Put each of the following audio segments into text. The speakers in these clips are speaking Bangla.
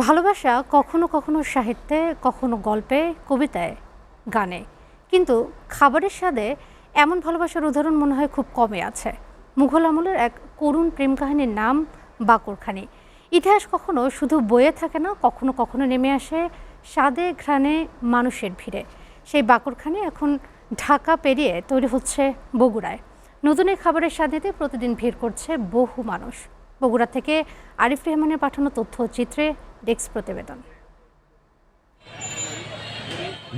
ভালোবাসা কখনো কখনো সাহিত্যে, কখনো গল্পে, কবিতায়, গানে। কিন্তু খাবারের স্বাদে এমন ভালোবাসার উদাহরণ মনে হয় খুব কমই আছে। মুঘল আমলের এক করুণ প্রেম কাহিনীর নাম বাকরখানি। ইতিহাস কখনো শুধু বইয়ে থাকে না, কখনো কখনো নেমে আসে স্বাদে ঘ্রাণে মানুষের ভিড়ে। সেই বাকরখানি এখন ঢাকা পেরিয়ে তৈরি হচ্ছে বগুড়ায়। নতুন এই খাবারের স্বাদ নিতে প্রতিদিন ভিড় করছে বহু মানুষ। বগুড়া থেকে আরিফ রেহমানের পাঠানো তথ্য চিত্রে ডেস্ক প্রতিবেদন।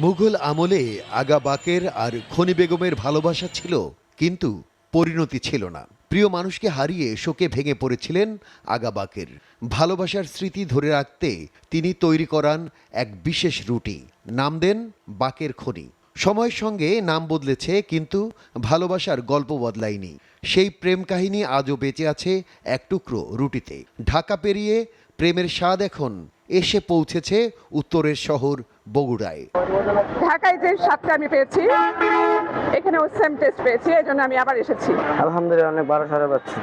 মুঘল আমলে আগা বাকের আর খনি বেগমের ভালোবাসা ছিল, কিন্তু পরিণতি ছিল না। প্রিয় মানুষকে হারিয়ে শোকে ভেঙে পড়েছিলেন আগা বাকের। ভালোবাসার স্মৃতি ধরে রাখতে তিনি তৈরি করান এক বিশেষ রুটি, নাম দেন বাকের খনি। সময়ের সঙ্গে নাম বদলেছে, কিন্তু ভালোবাসার গল্প বদলায়নি। সেই প্রেম কাহিনী আজও বেঁচে আছে এক টুকরো রুটিতে। ঢাকা পেরিয়ে প্রেমের স্বাদ এখন এসে পৌঁছেছে উত্তরের শহর বগুড়ায়। ঢাকায় যে স্বাদটা আমি পেয়েছি, এখানেও সেম টেস্ট পেয়েছি, এই জন্য আমি আবার এসেছি। আলহামদুলিল্লাহ অনেক ভালো সারা পাচ্ছি,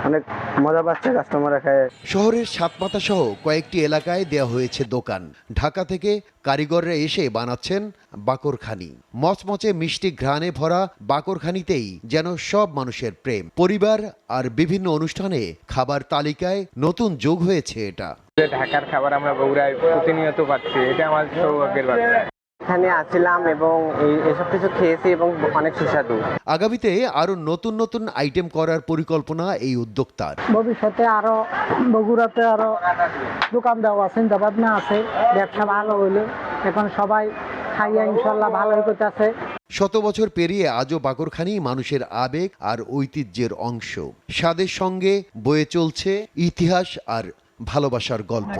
অনেক মজা পাচ্ছে কাস্টমাররা খায়। শহরের সাতমাথা সহ কয়েকটি এলাকায় দেওয়া হয়েছে দোকান। ঢাকা থেকে কারিগররা এসে বানাচ্ছেন বাকরখানি। মচমচে মিষ্টি ঘ্রাণে ভরা বাকরখানিতেই যেন সব মানুষের প্রেম। পরিবার আর বিভিন্ন অনুষ্ঠানে খাবার তালিকায় নতুন যোগ হয়েছে এটা। ঢাকার খাবার আমরা বগুড়ায় প্রতিনিয়ত পাচ্ছি, এটা আমার সৌভাগ্যের ব্যাপার। এখানে আসছিলাম এবং এসব কিছু খেয়েছি এবং অনেক সুস্বাদু। আগামীতে আরো নতুন নতুন আইটেম করার পরিকল্পনা এই উদ্যোক্তার। ভবিষ্যতে আরো বগুড়াতে আরো দোকান দেওয়া আছে, চিন্তাভাবনা আছে। ব্যবসা ভালো হইলে এখন সবাই খাইয়া ইনশাল্লাহ ভালোই করতেছে। শত বছর পেরিয়ে আজও বাকরখানি মানুষের আবেগ আর ঐতিহ্যের অংশ। স্বাদের সঙ্গে বয়ে চলছে ইতিহাস আর ভালোবাসার গল্প।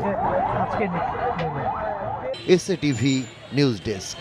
SA TV news desk.